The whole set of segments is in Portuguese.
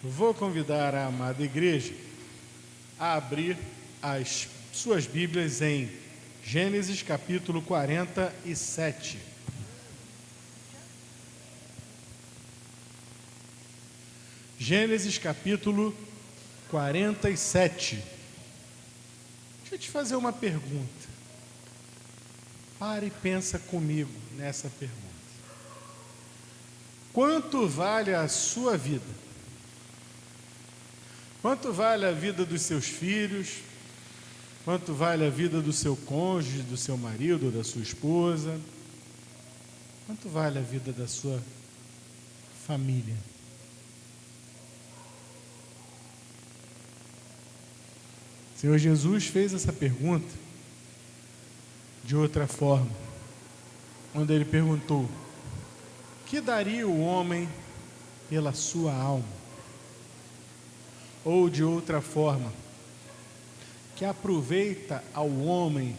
Vou convidar a amada igreja a abrir as suas Bíblias em Gênesis capítulo 47. Gênesis capítulo 47. Deixa eu te fazer uma pergunta. Para e pensa comigo nessa pergunta. Quanto vale a sua vida? Quanto vale a vida dos seus filhos? Quanto vale a vida do seu cônjuge, do seu marido, da sua esposa? Quanto vale a vida da sua família? O Senhor Jesus fez essa pergunta de outra forma, quando ele perguntou: que daria o homem pela sua alma? Ou de outra forma, que aproveita ao homem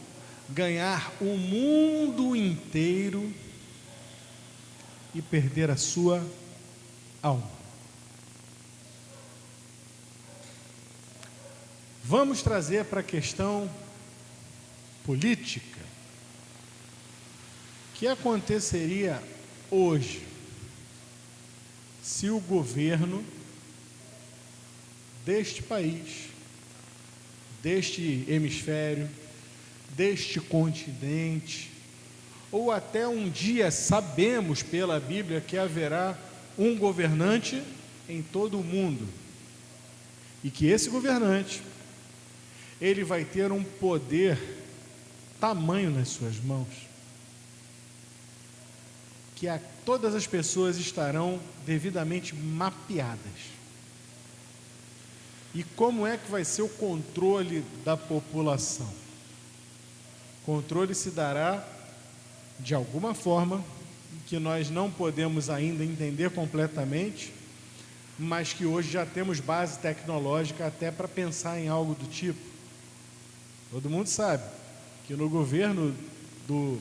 ganhar o mundo inteiro e perder a sua alma? Vamos trazer para a questão política. O que aconteceria hoje se o governo deste país, deste hemisfério, deste continente, ou até um dia sabemos pela Bíblia que haverá um governante em todo o mundo, e que esse governante, ele vai ter um poder tamanho nas suas mãos, que todas as pessoas estarão devidamente mapeadas. E como é que vai ser o controle da população? O controle se dará de alguma forma que nós não podemos ainda entender completamente, mas que hoje já temos base tecnológica até para pensar em algo do tipo. Todo mundo sabe que no governo do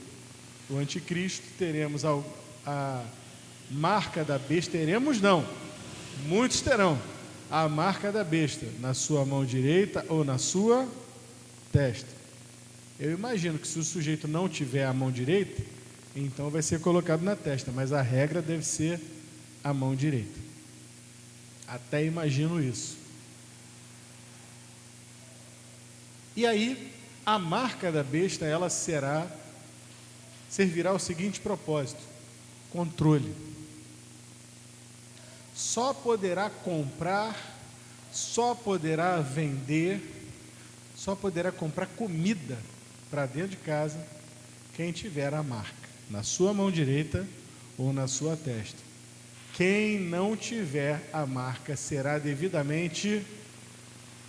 anticristo teremos a marca da besta. Teremos não, muitos terão a marca da besta na sua mão direita ou na sua testa. Eu imagino que se o sujeito não tiver a mão direita, então vai ser colocado na testa, mas a regra deve ser a mão direita. Até imagino isso. E aí, a marca da besta, ela servirá ao seguinte propósito: controle. Só poderá comprar, só poderá vender, só poderá comprar comida para dentro de casa quem tiver a marca na sua mão direita ou na sua testa. Quem não tiver a marca será devidamente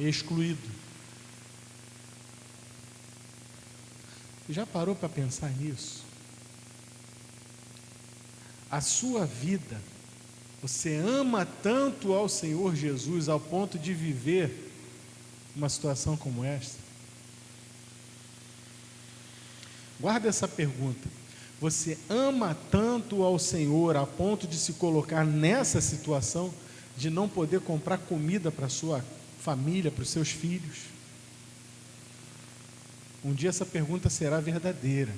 excluído. Você já parou para pensar nisso? A sua vida, você ama tanto ao Senhor Jesus ao ponto de viver uma situação como esta? Guarda essa pergunta. Você ama tanto ao Senhor a ponto de se colocar nessa situação de não poder comprar comida para a sua família, para os seus filhos? Um dia essa pergunta será verdadeira.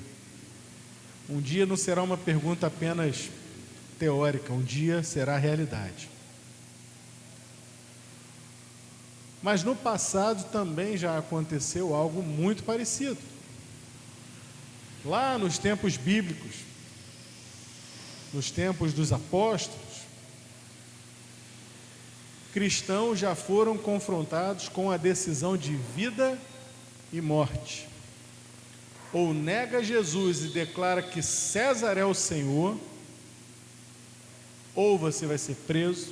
Um dia não será uma pergunta apenas teórica, um dia será realidade. Mas no passado também já aconteceu algo muito parecido. Lá nos tempos bíblicos, nos tempos dos apóstolos, cristãos já foram confrontados com a decisão de vida e morte. Ou nega Jesus e declara que César é o Senhor, ou você vai ser preso,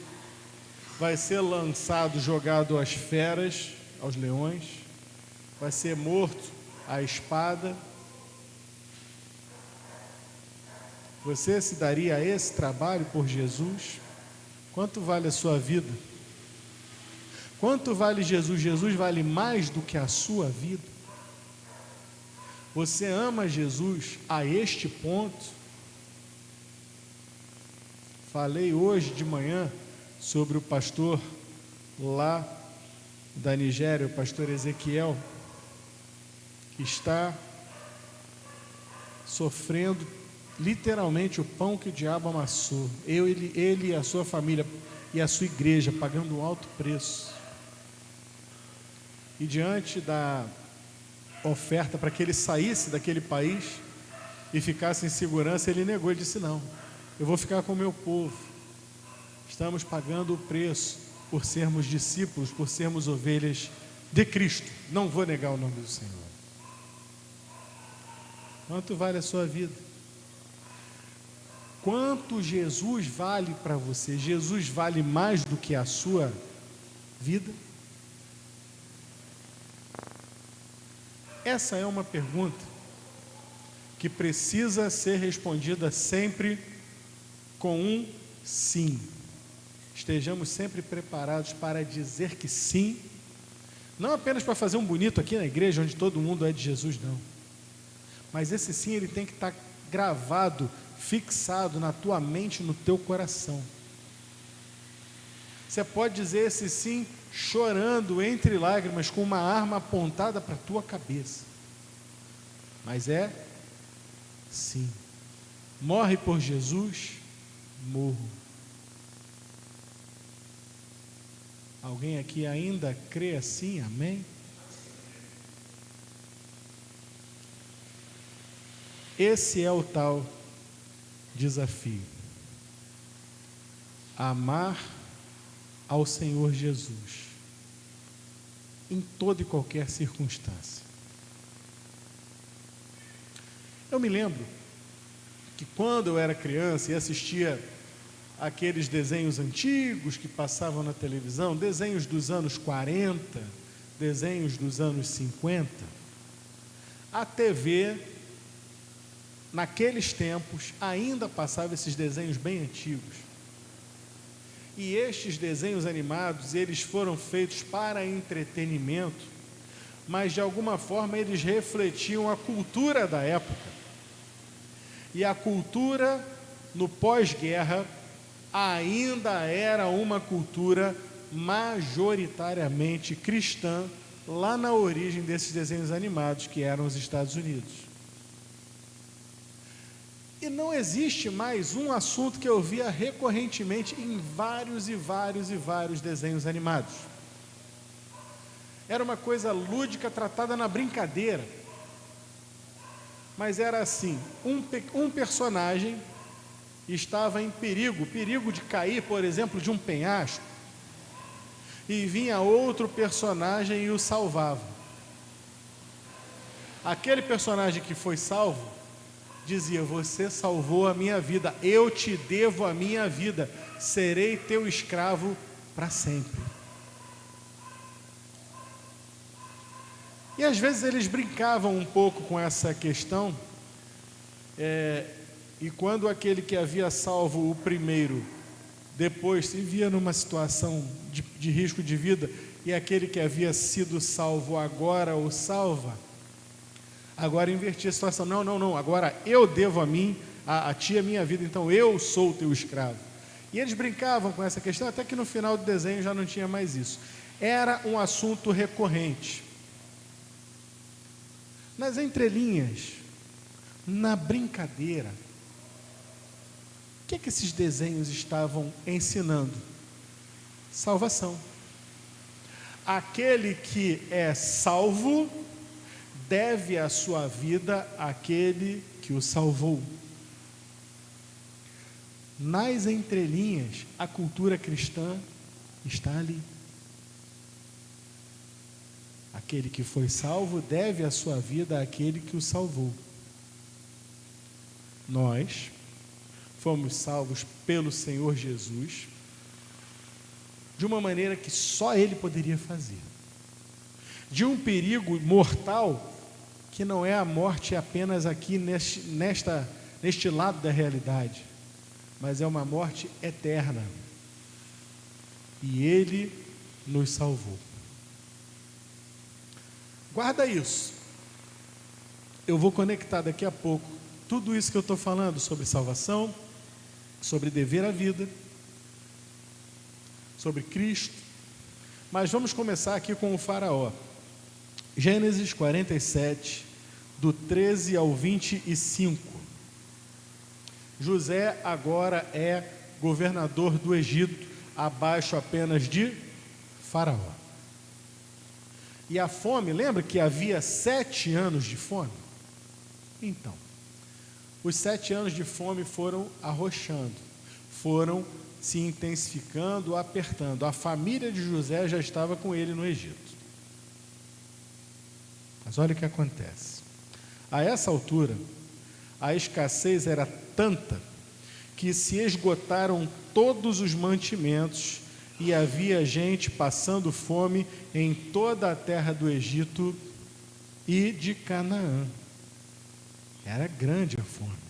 vai ser lançado, jogado às feras, aos leões, vai ser morto à espada. Você se daria a esse trabalho por Jesus? Quanto vale a sua vida? Quanto vale Jesus? Jesus vale mais do que a sua vida? Você ama Jesus a este ponto? Falei hoje de manhã sobre o pastor lá da Nigéria, o pastor Ezequiel, que está sofrendo literalmente o pão que o diabo amassou. Ele e a sua família e a sua igreja pagando um alto preço. E diante da oferta para que ele saísse daquele país e ficasse em segurança, ele negou. Ele disse: não, eu vou ficar com o meu povo. Estamos pagando o preço por sermos discípulos, por sermos ovelhas de Cristo. Não vou negar o nome do Senhor. Quanto vale a sua vida? Quanto Jesus vale para você? Jesus vale mais do que a sua vida? Essa é uma pergunta que precisa ser respondida sempre com um sim. Estejamos sempre preparados para dizer que sim, não apenas para fazer um bonito aqui na igreja, onde todo mundo é de Jesus, não. Mas esse sim, ele tem que estar gravado, fixado na tua mente, no teu coração. Você pode dizer esse sim chorando entre lágrimas, com uma arma apontada para a tua cabeça. Mas é sim. Morre por Jesus, morro. Alguém aqui ainda crê assim? Amém? Esse é o tal desafio. Amar ao Senhor Jesus em toda e qualquer circunstância. Eu me lembro que quando eu era criança e assistia aqueles desenhos antigos que passavam na televisão, desenhos dos anos 40, desenhos dos anos 50, a TV, naqueles tempos, ainda passava esses desenhos bem antigos. E estes desenhos animados, eles foram feitos para entretenimento, mas de alguma forma eles refletiam a cultura da época. E a cultura no pós-guerra ainda era uma cultura majoritariamente cristã, lá na origem desses desenhos animados, que eram os Estados Unidos. E não existe mais um assunto que eu via recorrentemente em vários e vários e vários desenhos animados. Era uma coisa lúdica, tratada na brincadeira. Mas era assim, um personagem estava em perigo de cair, por exemplo, de um penhasco, e vinha outro personagem e o salvava. Aquele personagem que foi salvo dizia: você salvou a minha vida, eu te devo a minha vida, serei teu escravo para sempre. E às vezes eles brincavam um pouco com essa questão, e quando aquele que havia salvo o primeiro, depois se via numa situação de risco de vida, e aquele que havia sido salvo agora o salva, agora invertia a situação. Não, agora eu devo a ti a minha vida, então eu sou teu escravo. E eles brincavam com essa questão, até que no final do desenho já não tinha mais isso. Era um assunto recorrente. Nas entrelinhas, na brincadeira, o que esses desenhos estavam ensinando? Salvação. Aquele que é salvo deve a sua vida àquele que o salvou. Nas entrelinhas, a cultura cristã está ali. Aquele que foi salvo deve a sua vida àquele que o salvou. Nós fomos salvos pelo Senhor Jesus de uma maneira que só Ele poderia fazer. De um perigo mortal que não é a morte apenas aqui neste lado da realidade, mas é uma morte eterna. E Ele nos salvou. Guarda isso. Eu vou conectar daqui a pouco tudo isso que eu estou falando sobre salvação, sobre dever à vida, sobre Cristo, Mas vamos começar aqui com o faraó. Gênesis 47, do 13 ao 25. José agora é governador do Egito, abaixo apenas de Faraó. E a fome, lembra que havia 7 anos de fome? Então, os 7 anos de fome foram arrochando, foram se intensificando, apertando. A família de José já estava com ele no Egito. Mas olha o que acontece. A essa altura, a escassez era tanta que se esgotaram todos os mantimentos e havia gente passando fome em toda a terra do Egito e de Canaã. Era grande a fome.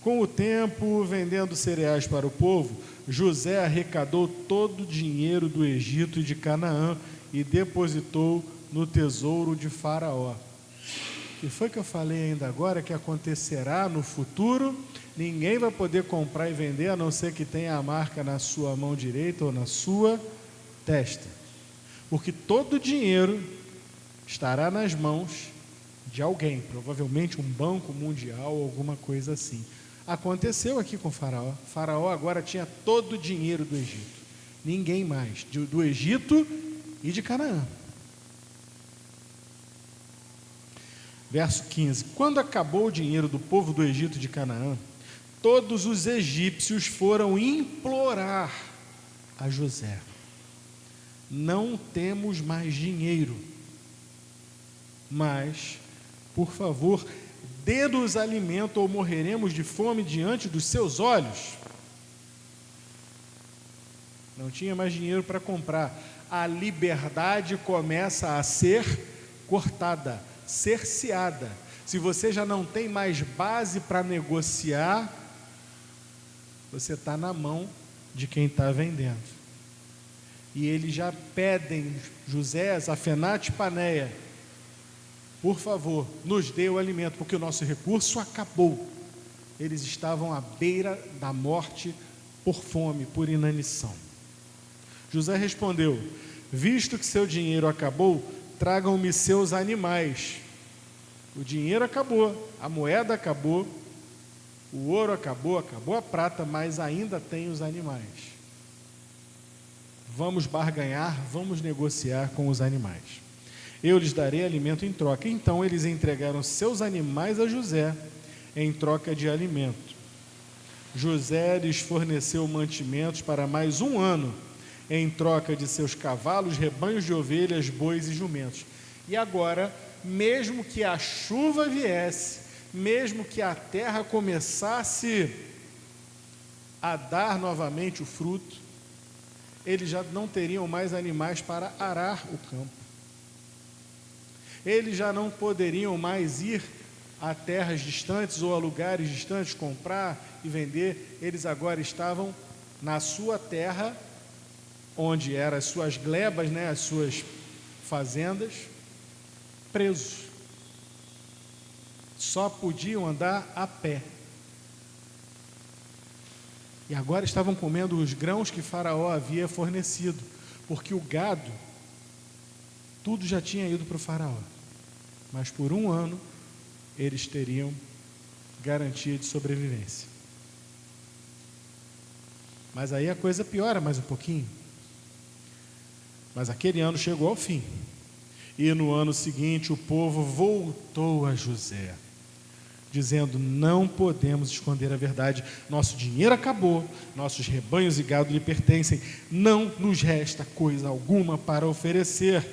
Com o tempo, vendendo cereais para o povo, José arrecadou todo o dinheiro do Egito e de Canaã e depositou no tesouro de Faraó. Que foi que eu falei ainda agora que acontecerá no futuro? Ninguém vai poder comprar e vender, a não ser que tenha a marca na sua mão direita ou na sua testa. Porque todo o dinheiro estará nas mãos de alguém, provavelmente um banco mundial ou alguma coisa assim. Aconteceu aqui com Faraó. Faraó agora tinha todo o dinheiro do Egito. Ninguém mais, do Egito e de Canaã. Verso 15. Quando acabou o dinheiro do povo do Egito e de Canaã, todos os egípcios foram implorar a José: não temos mais dinheiro, mas, por favor, dê-nos alimento ou morreremos de fome diante dos seus olhos. Não tinha mais dinheiro para comprar. A liberdade começa a ser cortada, cerceada. Se você já não tem mais base para negociar, você está na mão de quem está vendendo. E eles já pedem, José, Zafenate e Paneia, por favor, nos dê o alimento, porque o nosso recurso acabou. Eles estavam à beira da morte por fome, por inanição. José respondeu: visto que seu dinheiro acabou, tragam-me seus animais. O dinheiro acabou, a moeda acabou, o ouro acabou, acabou a prata, mas ainda tem os animais. Vamos barganhar, vamos negociar com os animais. Eu lhes darei alimento em troca. Então eles entregaram seus animais a José em troca de alimento. José lhes forneceu mantimentos para mais 1 ano, em troca de seus cavalos, rebanhos de ovelhas, bois e jumentos. E agora, mesmo que a chuva viesse, mesmo que a terra começasse a dar novamente o fruto, eles já não teriam mais animais para arar o campo. Eles já não poderiam mais ir a terras distantes ou a lugares distantes comprar e vender. Eles agora estavam na sua terra, onde eram as suas glebas, as suas fazendas, presos. Só podiam andar a pé. E agora estavam comendo os grãos que Faraó havia fornecido, porque o gado, tudo já tinha ido para o Faraó. Mas por 1 ano, eles teriam garantia de sobrevivência. Mas aí a coisa piora mais um pouquinho. Mas aquele ano chegou ao fim. E no ano seguinte, o povo voltou a José, dizendo: não podemos esconder a verdade. Nosso dinheiro acabou, nossos rebanhos e gado lhe pertencem. Não nos resta coisa alguma para oferecer.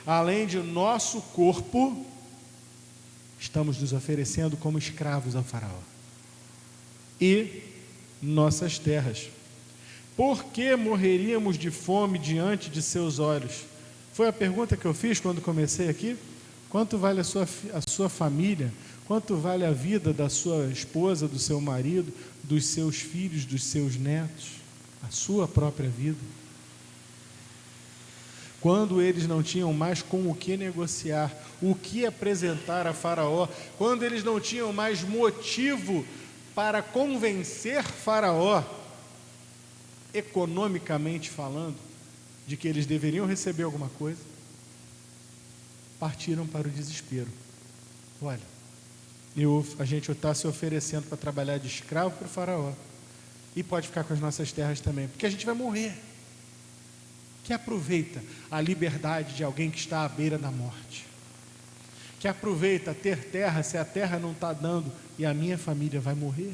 Além de nosso corpo, estamos nos oferecendo como escravos ao Faraó. E nossas terras. Por que morreríamos de fome diante de seus olhos? Foi a pergunta que eu fiz quando comecei aqui. Quanto vale a sua família? Quanto vale a vida da sua esposa, do seu marido, dos seus filhos, dos seus netos? A sua própria vida? Quando eles não tinham mais com o que negociar, o que apresentar a Faraó, quando eles não tinham mais motivo para convencer Faraó, economicamente falando, de que eles deveriam receber alguma coisa, partiram para o desespero. Olha, a gente está se oferecendo para trabalhar de escravo para o faraó, e pode ficar com as nossas terras também, porque a gente vai morrer. Que aproveita a liberdade de alguém que está à beira da morte, que aproveita ter terra se a terra não está dando e a minha família vai morrer.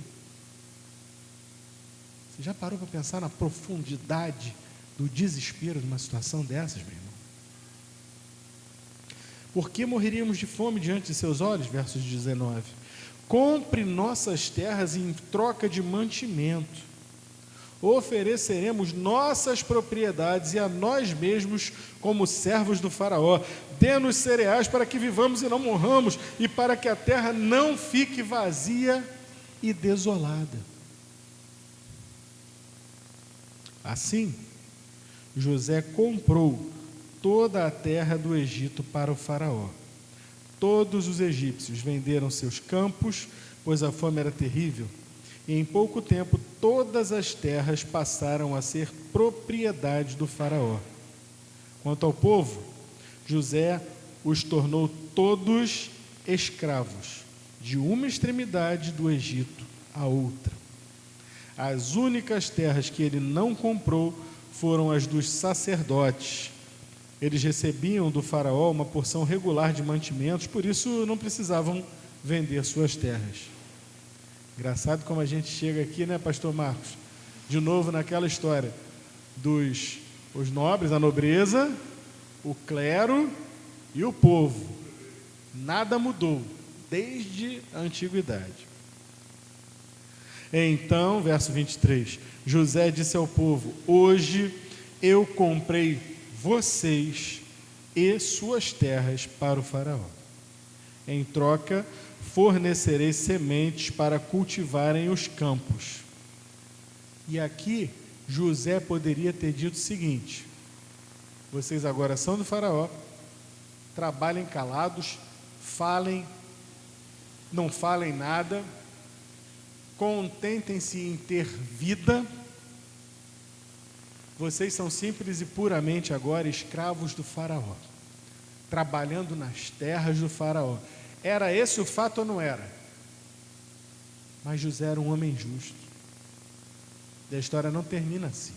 Você já parou para pensar na profundidade do desespero de uma situação dessas, meu irmão? Por que morreríamos de fome diante de seus olhos? Versos 19. Compre nossas terras em troca de mantimento. Ofereceremos nossas propriedades e a nós mesmos como servos do faraó. Dê-nos cereais para que vivamos e não morramos, e para que a terra não fique vazia e desolada. Assim, José comprou toda a terra do Egito para o faraó. Todos os egípcios venderam seus campos, pois a fome era terrível, e em pouco tempo todas as terras passaram a ser propriedade do faraó. Quanto ao povo, José os tornou todos escravos, de uma extremidade do Egito à outra. As únicas terras que ele não comprou foram as dos sacerdotes. Eles recebiam do faraó uma porção regular de mantimentos, por isso não precisavam vender suas terras. Engraçado como a gente chega aqui, né, pastor Marcos? De novo naquela história os nobres, a nobreza, o clero e o povo. Nada mudou desde a antiguidade. Então, verso 23, José disse ao povo: hoje eu comprei vocês e suas terras para o faraó. Em troca, fornecerei sementes para cultivarem os campos. E aqui, José poderia ter dito o seguinte: vocês agora são do faraó, trabalhem calados, não falem nada, contentem-se em ter vida. Vocês são simples e puramente agora escravos do faraó, trabalhando nas terras do faraó. Era esse o fato ou não era? Mas José era um homem justo. E a história não termina assim.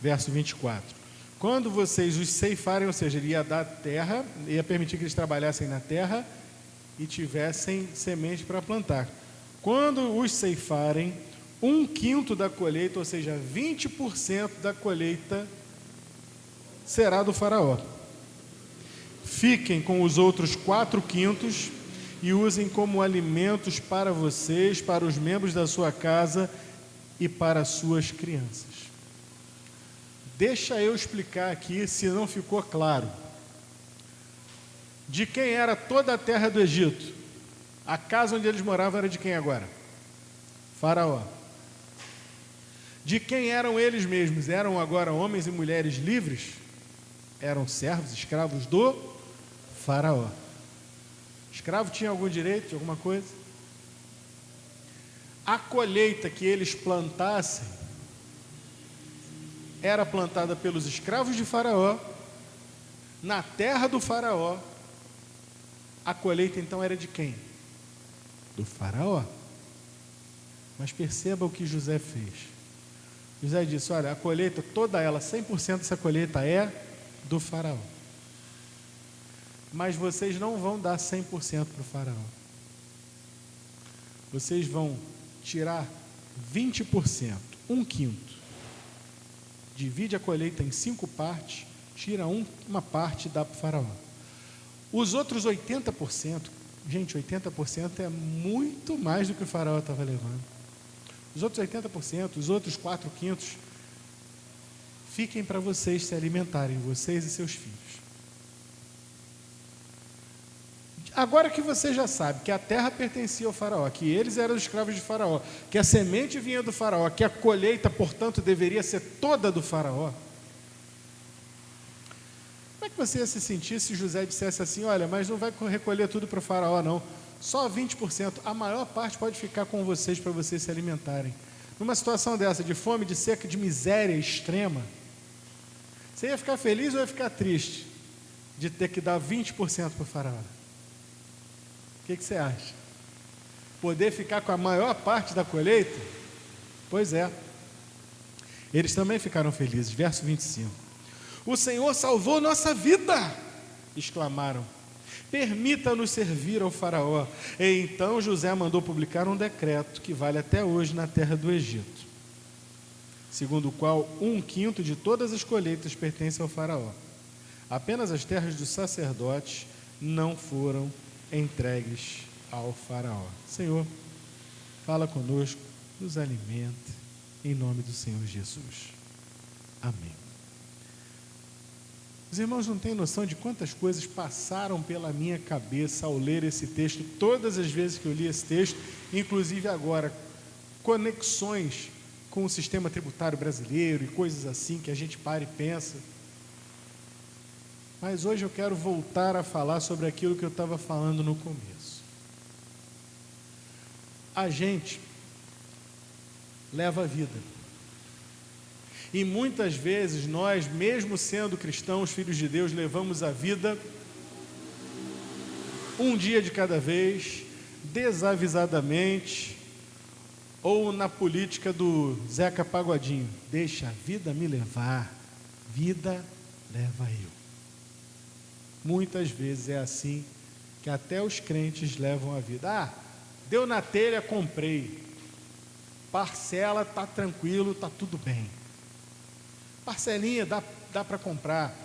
Verso 24. Quando vocês os ceifarem, ou seja, ele ia dar terra, ia permitir que eles trabalhassem na terra e tivessem semente para plantar. Quando os ceifarem, 1/5 da colheita, ou seja, 20% da colheita, será do faraó. Fiquem com os outros 4/5 e usem como alimentos para vocês, para os membros da sua casa e para suas crianças. Deixa eu explicar aqui, se não ficou claro. De quem era toda a terra do Egito? A casa onde eles moravam era de quem agora? Faraó. De quem eram eles mesmos? Eram agora homens e mulheres livres? Eram servos, escravos do faraó. Escravo tinha algum direito de alguma coisa? A colheita que eles plantassem era plantada pelos escravos de faraó, na terra do faraó. A colheita então era de quem? Do faraó. Mas perceba o que José fez. José disse: olha, a colheita, toda ela, 100% dessa colheita é do faraó. Mas vocês não vão dar 100% para o faraó. Vocês vão tirar 20%, 1/5. Divide a colheita em 5 partes, tira uma parte e dá para o faraó. Os outros 80%, gente, 80% é muito mais do que o faraó estava levando. Os outros 80%, os outros 4/5, fiquem para vocês se alimentarem, vocês e seus filhos. Agora que você já sabe que a terra pertencia ao faraó, que eles eram escravos de faraó, que a semente vinha do faraó, que a colheita, portanto, deveria ser toda do faraó, como é que você ia se sentir se José dissesse assim: olha, mas não vai recolher tudo para o faraó não, só 20%, a maior parte pode ficar com vocês para vocês se alimentarem. numa situação dessa, de fome, de seca, de miséria extrema, você ia ficar feliz ou ia ficar triste de ter que dar 20% para o faraó? O que você acha? Poder ficar com a maior parte da colheita? Pois é. Eles também ficaram felizes. Verso 25. O Senhor salvou nossa vida! Exclamaram. Permita-nos servir ao faraó. E então José mandou publicar um decreto que vale até hoje na terra do Egito, segundo o qual 1/5 de todas as colheitas pertence ao faraó. Apenas as terras dos sacerdotes não foram entregues ao faraó. Senhor, fala conosco, nos alimenta, em nome do Senhor Jesus. Amém. Os irmãos não têm noção de quantas coisas passaram pela minha cabeça ao ler esse texto, todas as vezes que eu li esse texto, inclusive agora, conexões com o sistema tributário brasileiro e coisas assim que a gente para e pensa. Mas hoje eu quero voltar a falar sobre aquilo que eu estava falando no começo. A gente leva a vida. E muitas vezes nós, mesmo sendo cristãos, filhos de Deus, levamos a vida um dia de cada vez, desavisadamente, ou na política do Zeca Pagodinho: deixa a vida me levar, vida leva eu. Muitas vezes é assim que até os crentes levam a vida. Deu na telha, comprei. Parcela, está tranquilo, está tudo bem. Parcelinha, dá para comprar.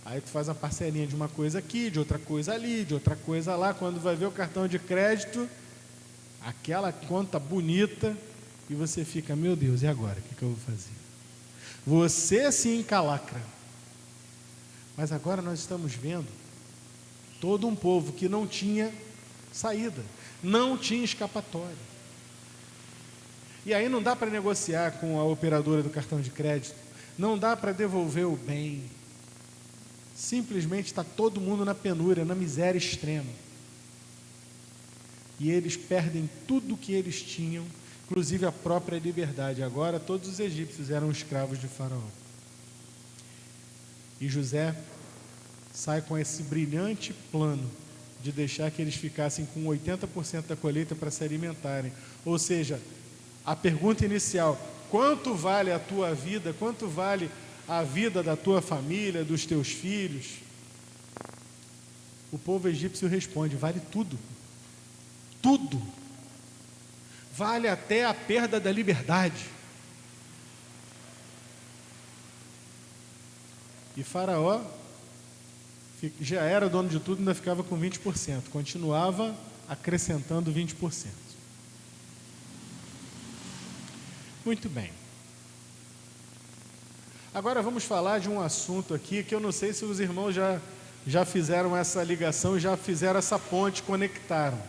Aí tu faz uma parcelinha de uma coisa aqui, de outra coisa ali, de outra coisa lá. Quando vai ver o cartão de crédito, aquela conta bonita, e você fica: meu Deus, e agora? O que eu vou fazer? Você se encalacra. Mas agora nós estamos vendo todo um povo que não tinha saída, não tinha escapatória. E aí não dá para negociar com a operadora do cartão de crédito, não dá para devolver o bem. Simplesmente está todo mundo na penúria, na miséria extrema. E eles perdem tudo o que eles tinham, inclusive a própria liberdade. Agora todos os egípcios eram escravos de Faraó. E José sai com esse brilhante plano de deixar que eles ficassem com 80% da colheita para se alimentarem. Ou seja, a pergunta inicial: quanto vale a tua vida? Quanto vale a vida da tua família, dos teus filhos? O povo egípcio responde: vale tudo. Tudo. Vale até a perda da liberdade. E Faraó já era dono de tudo, ainda ficava com 20%, continuava acrescentando 20%. Muito bem. Agora vamos falar de um assunto aqui que eu não sei se os irmãos já fizeram essa ligação, já fizeram essa ponte, conectaram.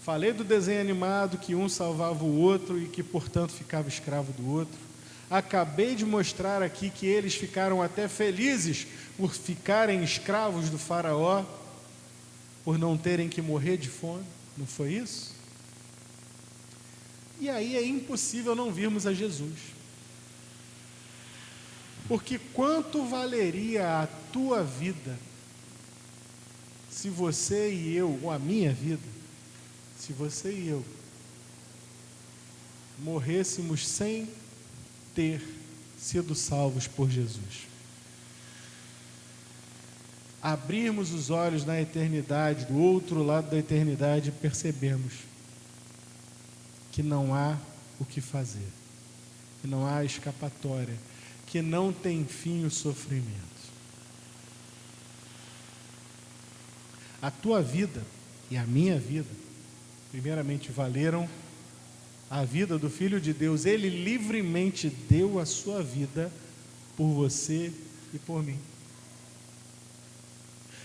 Falei do desenho animado, que um salvava o outro e que, portanto, ficava escravo do outro. Acabei de mostrar aqui que eles ficaram até felizes por ficarem escravos do Faraó, por não terem que morrer de fome. Não foi isso? E aí é impossível não virmos a Jesus. Porque quanto valeria a tua vida se você e eu, ou a minha vida, se você e eu morrêssemos sem ter sido salvos por Jesus? Abrirmos os olhos na eternidade, do outro lado da eternidade, e percebemos que não há o que fazer, que não há escapatória, que não tem fim o sofrimento. A tua vida e a minha vida, primeiramente, valeram a vida do Filho de Deus. Ele livremente deu a sua vida por você e por mim.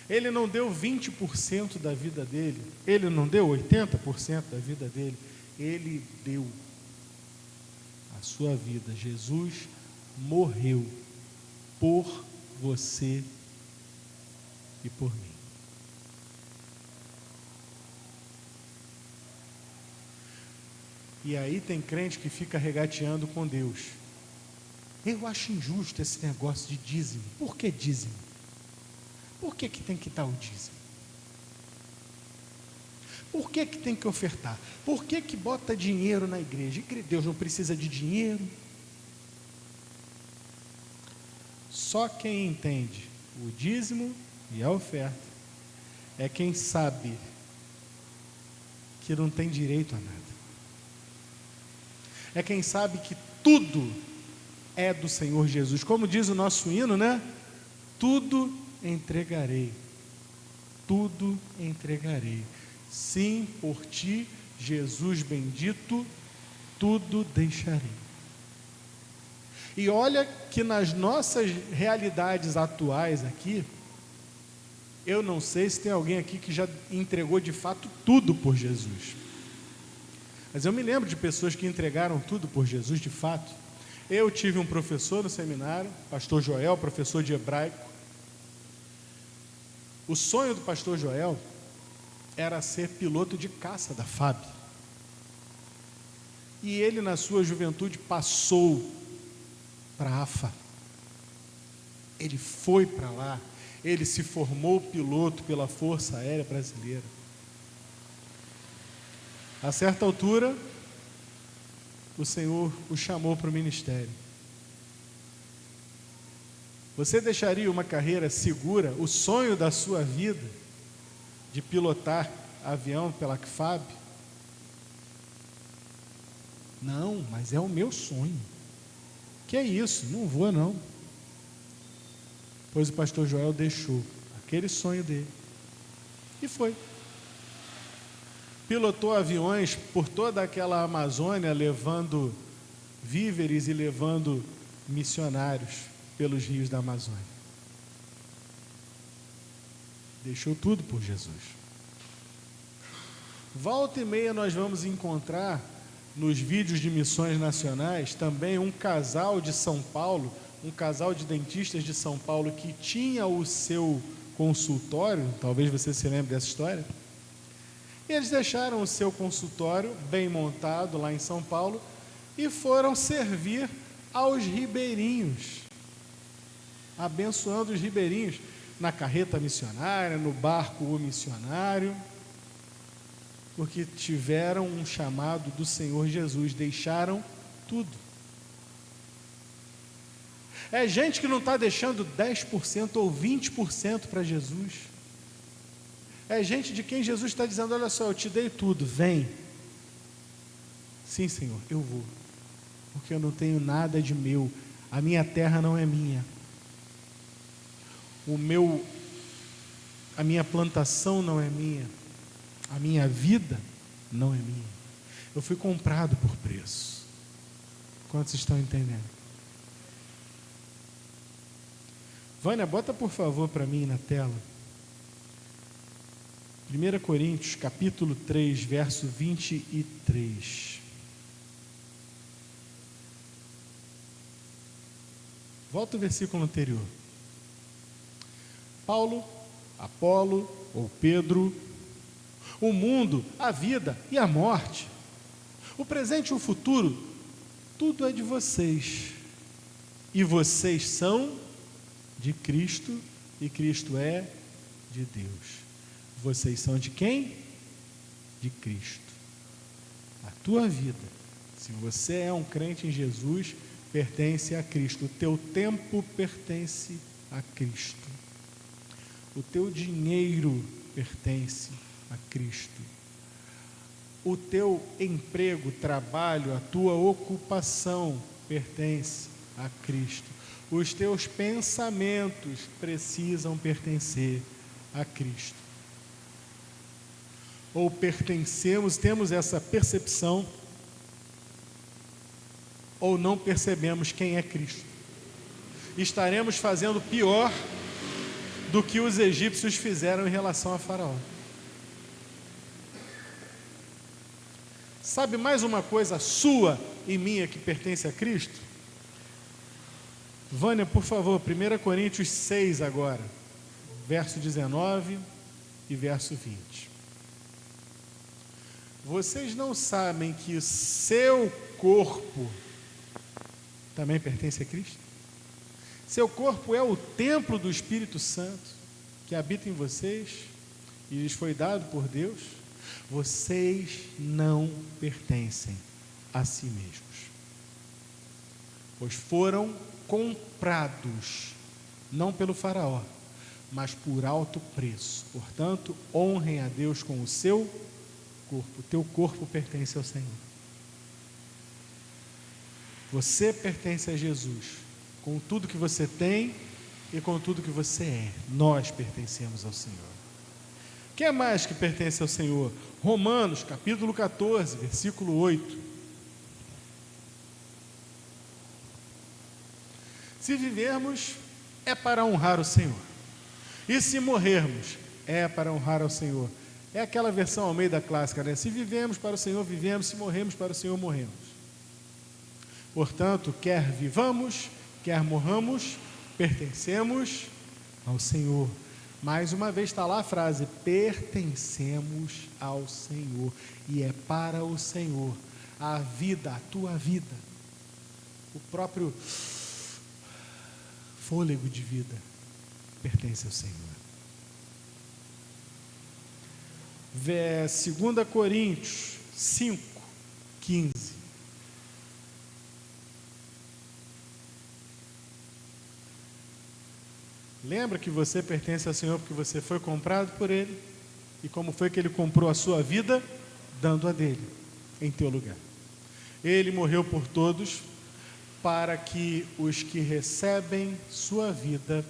Ele não deu 20% da vida dele, ele não deu 80% da vida dele, ele deu a sua vida. Jesus morreu por você e por mim. E aí tem crente que fica regateando com Deus. Eu acho injusto esse negócio de dízimo. Por que dízimo? Por que tem que dar o dízimo? Por que tem que ofertar? Por que bota dinheiro na igreja? Deus não precisa de dinheiro. Só quem entende o dízimo e a oferta é quem sabe que não tem direito a nada. É quem sabe que tudo é do Senhor Jesus. Como diz o nosso hino, né? Tudo entregarei. Tudo entregarei. Sim, por ti, Jesus bendito, tudo deixarei. E olha que nas nossas realidades atuais aqui, eu não sei se tem alguém aqui que já entregou de fato tudo por Jesus. Mas eu me lembro de pessoas que entregaram tudo por Jesus de fato. Eu tive um professor no seminário, pastor Joel, professor de hebraico. O sonho do pastor Joel era ser piloto de caça da FAB. E ele, na sua juventude, passou para a AFA. Ele foi para lá, ele se formou piloto pela Força Aérea Brasileira. A certa altura, o Senhor o chamou para o ministério. Você deixaria uma carreira segura, o sonho da sua vida, de pilotar avião pela FAB? Não, mas é o meu sonho. Que é isso? Não vou não. Pois o pastor Joel deixou aquele sonho dele e foi. Pilotou aviões por toda aquela Amazônia, levando víveres e levando missionários pelos rios da Amazônia. Deixou tudo por Jesus. Volta e meia nós vamos encontrar nos vídeos de missões nacionais também um casal de São Paulo, um casal de dentistas de São Paulo que tinha o seu consultório, talvez você se lembre dessa história. E eles deixaram o seu consultório bem montado lá em São Paulo e foram servir aos ribeirinhos, abençoando os ribeirinhos na carreta missionária, no barco o missionário, porque tiveram um chamado do Senhor Jesus, deixaram tudo. É gente que não está deixando 10% ou 20% para Jesus. É gente de quem Jesus está dizendo: olha só, eu te dei tudo, vem. Sim, Senhor, eu vou, porque eu não tenho nada de meu, a minha terra não é minha, a minha plantação não é minha, a minha vida não é minha. Eu fui comprado por preço. Quantos estão entendendo? Vânia, bota por favor para mim na tela 1 Coríntios capítulo 3, verso 23. Volta o versículo anterior. Paulo, Apolo ou Pedro, o mundo, a vida e a morte, o presente e o futuro, tudo é de vocês. E vocês são de Cristo e Cristo é de Deus. Vocês são de quem? De Cristo. A tua vida, se você é um crente em Jesus, pertence a Cristo. O teu tempo pertence a Cristo. O teu dinheiro pertence a Cristo. O teu emprego, trabalho, a tua ocupação pertence a Cristo. Os teus pensamentos precisam pertencer a Cristo. Ou pertencemos, temos essa percepção, ou não percebemos quem é Cristo. Estaremos fazendo pior do que os egípcios fizeram em relação a Faraó. Sabe mais uma coisa sua e minha que pertence a Cristo? Vânia, por favor, 1 Coríntios 6 agora, verso 19 e verso 20. Vocês não sabem que o seu corpo também pertence a Cristo? Seu corpo é o templo do Espírito Santo que habita em vocês e lhes foi dado por Deus. Vocês não pertencem a si mesmos, pois foram comprados, não pelo faraó, mas por alto preço. Portanto, honrem a Deus com o seu corpo. O teu corpo pertence ao Senhor. Você pertence a Jesus, com tudo que você tem e com tudo que você é. Nós pertencemos ao Senhor. O que é mais que pertence ao Senhor? Romanos, capítulo 14, versículo 8. Se vivermos, é para honrar o Senhor. E se morrermos, é para honrar ao Senhor. É aquela versão Almeida clássica, né? Se vivemos para o Senhor, vivemos. Se morremos para o Senhor, morremos. Portanto, quer vivamos, quer morramos, pertencemos ao Senhor. Mais uma vez está lá a frase: pertencemos ao Senhor. E é para o Senhor. A vida, a tua vida, o próprio fôlego de vida pertence ao Senhor. 2 Coríntios 5, 15. Lembra que você pertence ao Senhor porque você foi comprado por Ele? E como foi que Ele comprou a sua vida? Dando a dele, em teu lugar. Ele morreu por todos, para que os que recebem sua vida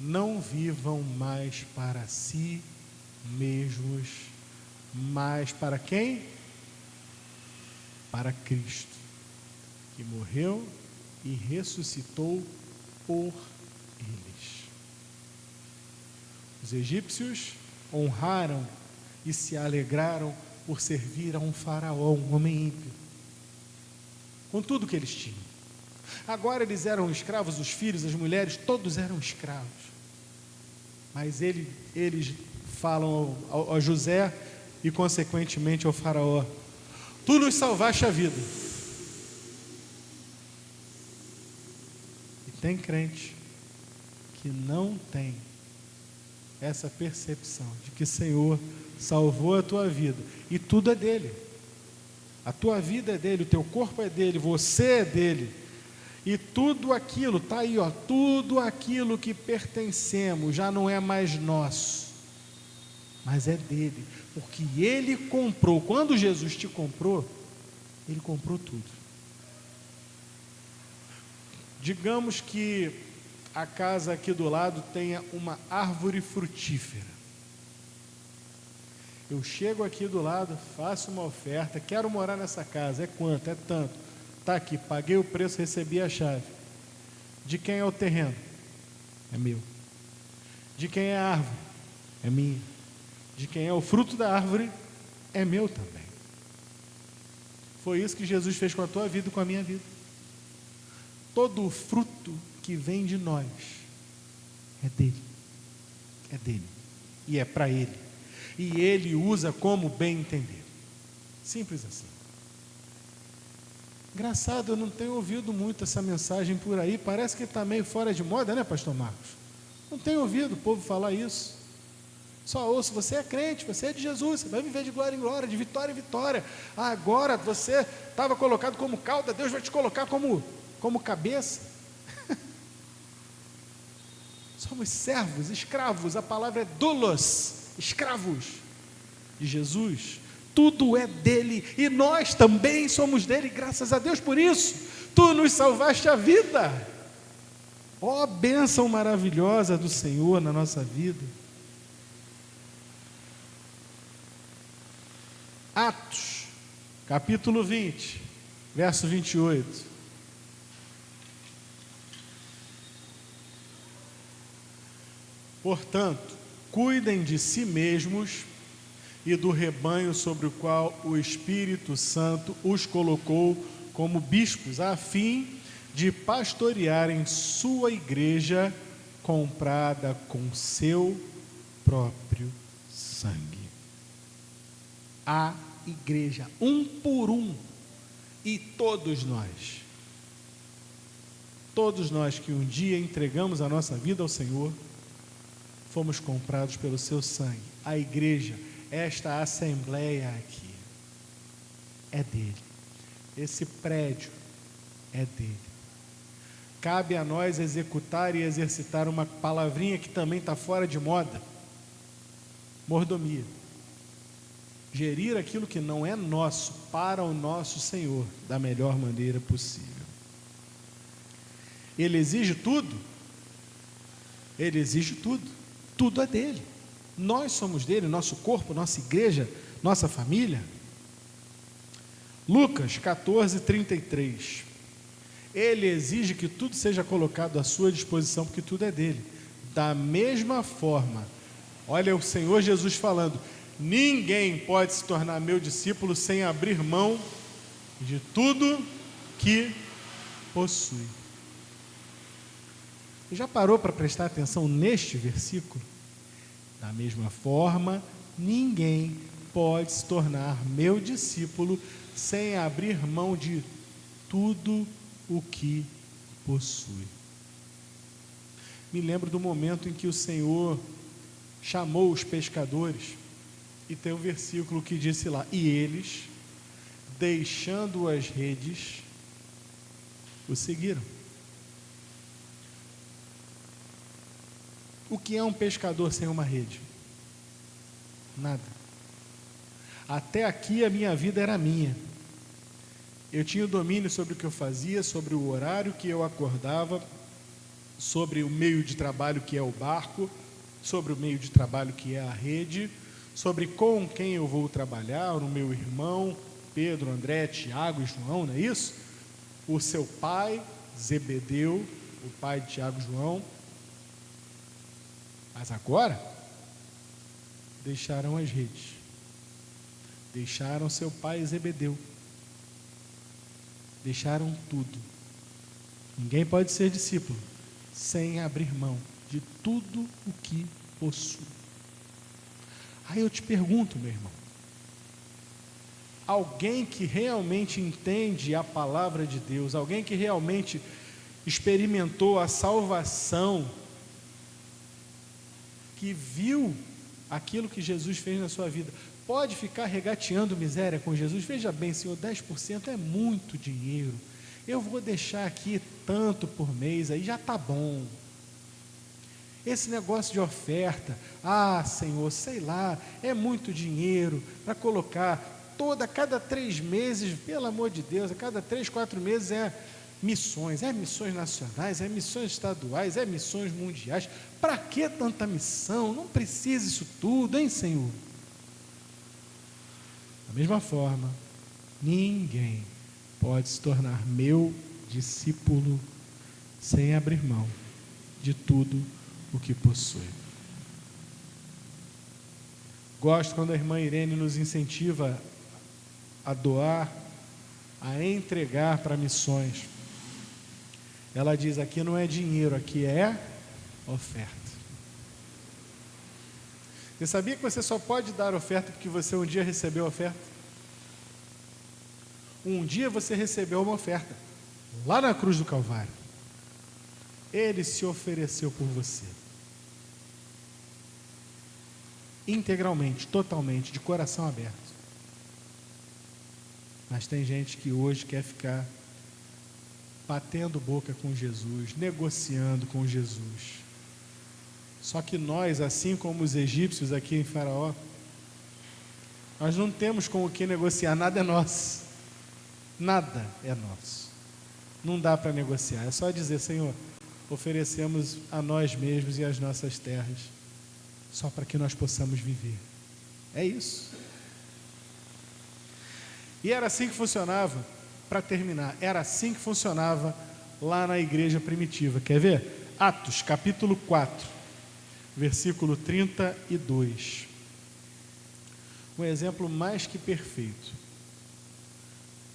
não vivam mais para si mesmos, mas para quem? Para Cristo, que morreu e ressuscitou por eles. Os egípcios honraram e se alegraram por servir a um faraó, um homem ímpio, com tudo que eles tinham. Agora eles eram escravos, os filhos, as mulheres, todos eram escravos. Mas eles falam a José e consequentemente ao faraó: tu nos salvaste a vida. E tem crente que não tem essa percepção de que o Senhor salvou a tua vida e tudo é dele. A tua vida é dele, o teu corpo é dele, você é dele. E tudo aquilo, está aí, ó, tudo aquilo que pertencemos já não é mais nosso, mas é dele, porque ele comprou. Quando Jesus te comprou, ele comprou tudo. Digamos que a casa aqui do lado tenha uma árvore frutífera. Eu chego aqui do lado, faço uma oferta, quero morar nessa casa, é quanto? É tanto. Está aqui, paguei o preço, recebi a chave. De quem é o terreno? É meu. De quem é a árvore? É minha. De quem é o fruto da árvore? É meu também. Foi isso que Jesus fez com a tua vida e com a minha vida. Todo o fruto que vem de nós é dele. É dele. E é para ele. E ele usa como bem entender. Simples assim. Engraçado, eu não tenho ouvido muito essa mensagem por aí. Parece que está meio fora de moda, né, pastor Marcos? Não tenho ouvido o povo falar isso. Só ouço: você é crente, você é de Jesus, você vai viver de glória em glória, de vitória em vitória. Agora você estava colocado como cauda, Deus vai te colocar como cabeça. Somos servos, escravos. A palavra é doulos, escravos de Jesus. Tudo é dele e nós também somos dele, graças a Deus por isso. Tu nos salvaste a vida. Ó, bênção maravilhosa do Senhor na nossa vida. Atos, capítulo 20, verso 28. Portanto, cuidem de si mesmos e do rebanho sobre o qual o Espírito Santo os colocou como bispos, a fim de pastorearem sua igreja comprada com seu próprio sangue. A igreja, um por um. E todos nós que um dia entregamos a nossa vida ao Senhor, fomos comprados pelo seu sangue. A igreja, esta assembleia aqui, é dele. Esse prédio é dele. Cabe a nós executar e exercitar uma palavrinha que também está fora de moda: mordomia. Gerir aquilo que não é nosso para o nosso Senhor da melhor maneira possível. Ele exige tudo? Ele exige tudo. Tudo é dele. Nós somos dele, nosso corpo, nossa igreja, nossa família. Lucas 14:33. Ele exige que tudo seja colocado à sua disposição, porque tudo é dele. Da mesma forma, olha o Senhor Jesus falando: ninguém pode se tornar meu discípulo sem abrir mão de tudo que possui. Já parou para prestar atenção neste versículo? Da mesma forma, ninguém pode se tornar meu discípulo sem abrir mão de tudo o que possui. Me lembro do momento em que o Senhor chamou os pescadores, e tem um versículo que disse lá: e eles, deixando as redes, o seguiram. O que é um pescador sem uma rede? Nada. Até aqui a minha vida era minha. Eu tinha o domínio sobre o que eu fazia, sobre o horário que eu acordava, sobre o meio de trabalho que é o barco, sobre o meio de trabalho que é a rede, sobre com quem eu vou trabalhar, o meu irmão, Pedro, André, Tiago e João, não é isso? O seu pai, Zebedeu, o pai de Tiago e João. Mas agora, deixaram as redes, deixaram seu pai Zebedeu, deixaram tudo. Ninguém pode ser discípulo sem abrir mão de tudo o que possui. Aí eu te pergunto, meu irmão, alguém que realmente entende a palavra de Deus, alguém que realmente experimentou a salvação, que viu aquilo que Jesus fez na sua vida, pode ficar regateando miséria com Jesus? Veja bem, Senhor, 10% é muito dinheiro, eu vou deixar aqui tanto por mês, aí já está bom. Esse negócio de oferta, Senhor, sei lá, é muito dinheiro para colocar cada 3 meses, pelo amor de Deus, a cada 3, 4 meses é missões nacionais, é missões estaduais, é missões mundiais. Para que tanta missão? Não precisa isso tudo, hein, Senhor? Da mesma forma, ninguém pode se tornar meu discípulo sem abrir mão de tudo o que possui. Gosto quando a irmã Irene nos incentiva a doar, a entregar para missões. Ela diz: aqui não é dinheiro, aqui é oferta. Você sabia que você só pode dar oferta porque você um dia recebeu oferta? Um dia você recebeu uma oferta, lá na cruz do Calvário. Ele se ofereceu por você, integralmente, totalmente, de coração aberto. Mas tem gente que hoje quer ficar batendo boca com Jesus, negociando com Jesus. Só que nós, assim como os egípcios aqui em Faraó, nós não temos com o que negociar, nada é nosso. Nada é nosso. Não dá para negociar, é só dizer: Senhor, oferecemos a nós mesmos e as nossas terras, só para que nós possamos viver. É isso. E era assim que funcionava, para terminar, era assim que funcionava lá na igreja primitiva. Quer ver? Atos, capítulo 4, versículo 32. Um exemplo mais que perfeito.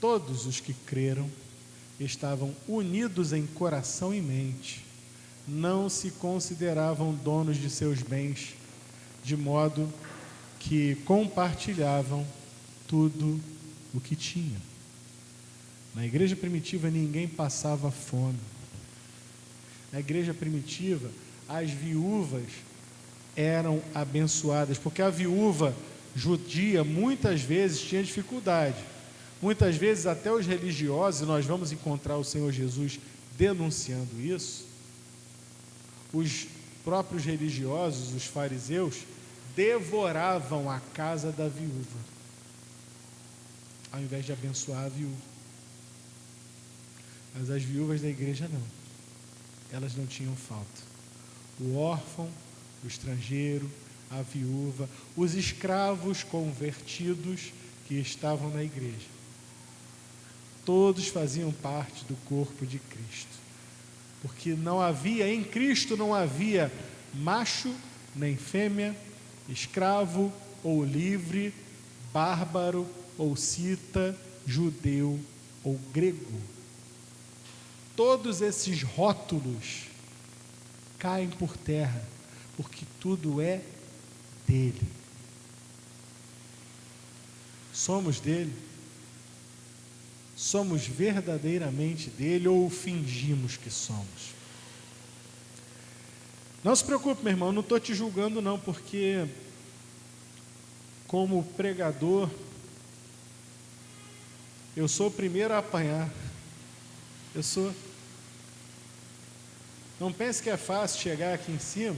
Todos os que creram estavam unidos em coração e mente, não se consideravam donos de seus bens, de modo que compartilhavam tudo o que tinha. Na igreja primitiva ninguém passava fome. Na igreja primitiva as viúvas eram abençoadas, porque a viúva judia muitas vezes tinha dificuldade. Muitas vezes até os religiosos, e nós vamos encontrar o Senhor Jesus denunciando isso, os próprios religiosos, os fariseus, devoravam a casa da viúva, ao invés de abençoar a viúva. Mas as viúvas da igreja não, elas não tinham falta. O órfão, o estrangeiro, a viúva, os escravos convertidos que estavam na igreja, todos faziam parte do corpo de Cristo, porque não havia, em Cristo não havia macho nem fêmea, escravo ou livre, bárbaro ou cita, judeu ou grego. Todos esses rótulos caem por terra, porque tudo é dele. Somos dele? Somos verdadeiramente dele ou fingimos que somos? Não se preocupe, meu irmão, não estou te julgando não, porque como pregador eu sou o primeiro a apanhar. Eu sou. Não pense que é fácil chegar aqui em cima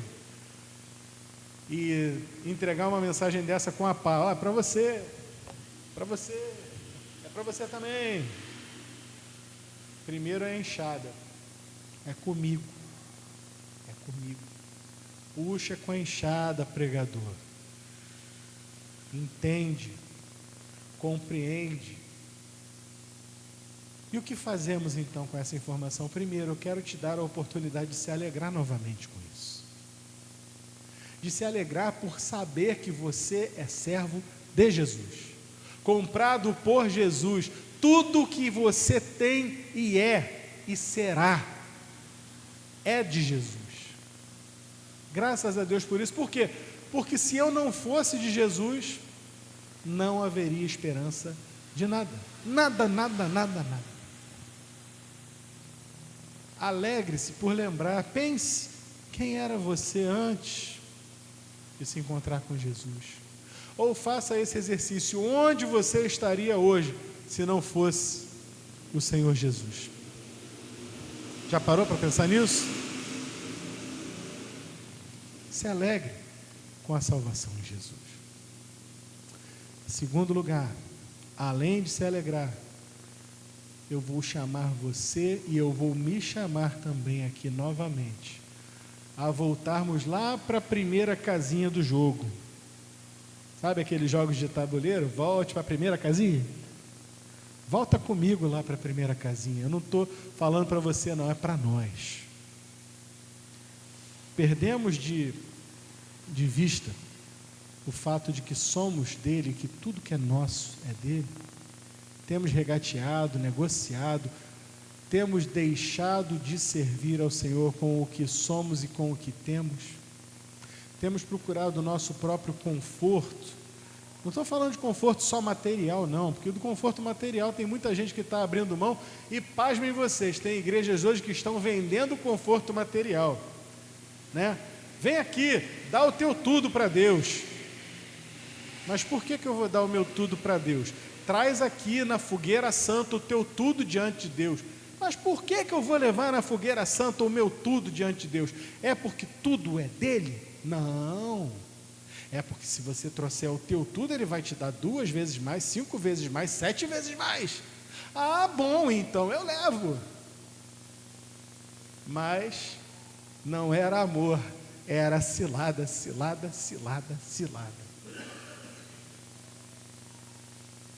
e entregar uma mensagem dessa com a pá. Para você, é para você também. Primeiro é a enxada, é comigo, puxa com a enxada, pregador, entende, compreende. E o que fazemos então com essa informação? Primeiro, eu quero te dar a oportunidade de se alegrar novamente com isso, de se alegrar por saber que você é servo de Jesus, comprado por Jesus. Tudo que você tem e é e será é de Jesus. Graças a Deus por isso. Por quê? Porque se eu não fosse de Jesus, não haveria esperança de nada. Nada. Alegre-se por lembrar, pense quem era você antes de se encontrar com Jesus. Ou faça esse exercício, onde você estaria hoje se não fosse o Senhor Jesus? Já parou para pensar nisso? Se alegre com a salvação de Jesus. Em segundo lugar, além de se alegrar, eu vou chamar você e eu vou me chamar também aqui novamente, a voltarmos lá para a primeira casinha do jogo. Sabe aqueles jogos de tabuleiro? Volte para a primeira casinha. Volta comigo lá para a primeira casinha. Eu não estou falando para você não, é para nós. Perdemos de vista o fato de que somos dele, que tudo que é nosso é dele. Temos regateado, negociado, temos deixado de servir ao Senhor com o que somos e com o que temos. Temos procurado o nosso próprio conforto. Não estou falando de conforto só material, não, porque do conforto material tem muita gente que está abrindo mão, e pasmem vocês, tem igrejas hoje que estão vendendo conforto material, né? Vem aqui, dá o teu tudo para Deus. Mas por que eu vou dar o meu tudo para Deus? Traz aqui na fogueira santa o teu tudo diante de Deus. Mas por que eu vou levar na fogueira santa o meu tudo diante de Deus? É porque tudo é dele? Não. É porque se você trouxer o teu tudo, ele vai te dar 2 vezes mais, 5 vezes mais, 7 vezes mais. Ah, bom, então eu levo. Mas não era amor, era cilada.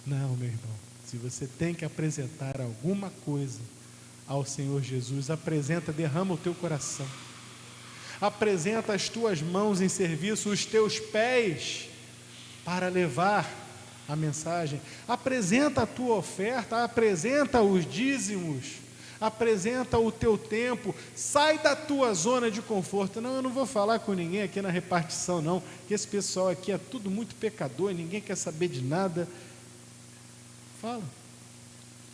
Não, meu irmão, se você tem que apresentar alguma coisa ao Senhor Jesus, apresenta, derrama o teu coração, apresenta as tuas mãos em serviço, os teus pés para levar a mensagem, apresenta a tua oferta, apresenta os dízimos, apresenta o teu tempo, sai da tua zona de conforto. Não, eu não vou falar com ninguém aqui na repartição não, que esse pessoal aqui é tudo muito pecador, ninguém quer saber de nada. Fala,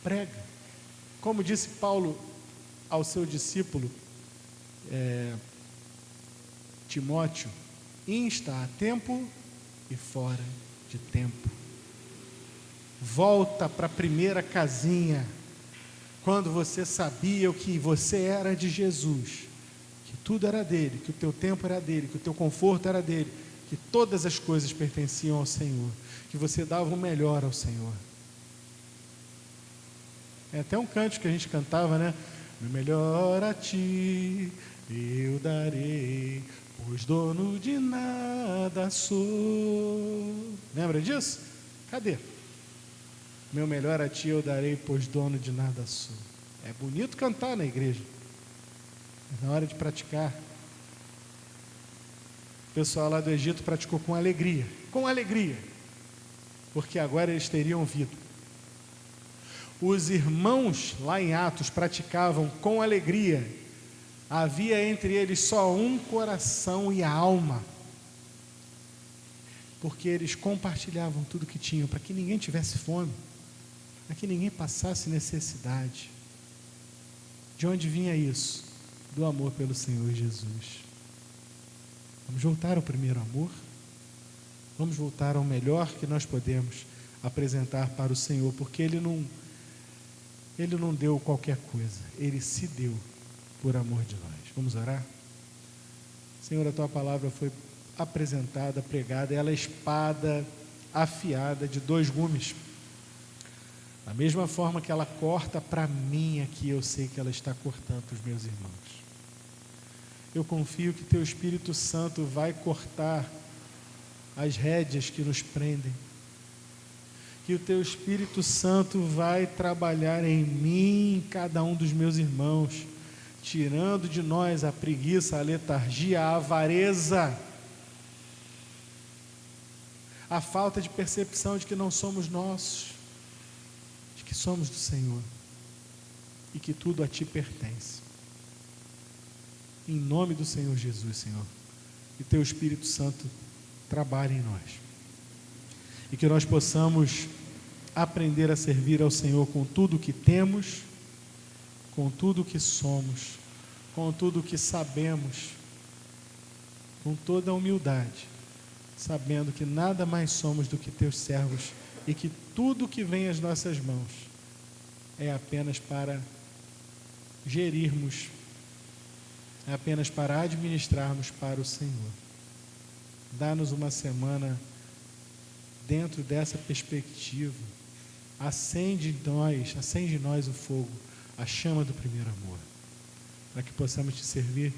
prega. Como disse Paulo ao seu discípulo Timóteo, insta a tempo e fora de tempo. Volta para a primeira casinha, quando você sabia o que você era de Jesus, que tudo era dele, que o teu tempo era dele, que o teu conforto era dele, que todas as coisas pertenciam ao Senhor, que você dava o melhor ao Senhor. É até um cântico que a gente cantava, né? O melhor a ti eu darei, pois dono de nada sou. Lembra disso? Cadê? Meu melhor a ti eu darei, pois dono de nada sou. É bonito cantar na igreja, mas na hora de praticar, o pessoal lá do Egito praticou com alegria, porque agora eles teriam vida. Os irmãos lá em Atos praticavam com alegria, havia entre eles só um coração e alma, porque eles compartilhavam tudo que tinham, para que ninguém tivesse fome, para que ninguém passasse necessidade. De onde vinha isso? Do amor pelo Senhor Jesus. Vamos voltar ao primeiro amor, vamos voltar ao melhor que nós podemos apresentar para o Senhor, porque Ele não deu qualquer coisa, Ele se deu por amor de nós. Vamos orar? Senhor, a Tua palavra foi apresentada, pregada, ela é espada afiada de 2 gumes. Da mesma forma que ela corta para mim aqui, eu sei que ela está cortando para os meus irmãos. Eu confio que Teu Espírito Santo vai cortar as rédeas que nos prendem, que o Teu Espírito Santo vai trabalhar em mim, em cada um dos meus irmãos, tirando de nós a preguiça, a letargia, a avareza, a falta de percepção de que não somos nossos, de que somos do Senhor e que tudo a Ti pertence. Em nome do Senhor Jesus, Senhor, que Teu Espírito Santo trabalhe em nós e que nós possamos aprender a servir ao Senhor com tudo o que temos, com tudo o que somos, com tudo o que sabemos, com toda a humildade, sabendo que nada mais somos do que Teus servos e que tudo que vem às nossas mãos é apenas para gerirmos, é apenas para administrarmos para o Senhor. Dá-nos uma semana dentro dessa perspectiva. Acende em nós o fogo, a chama do primeiro amor, para que possamos Te servir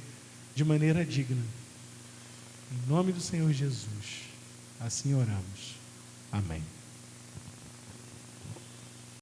de maneira digna. Em nome do Senhor Jesus, assim oramos. Amém.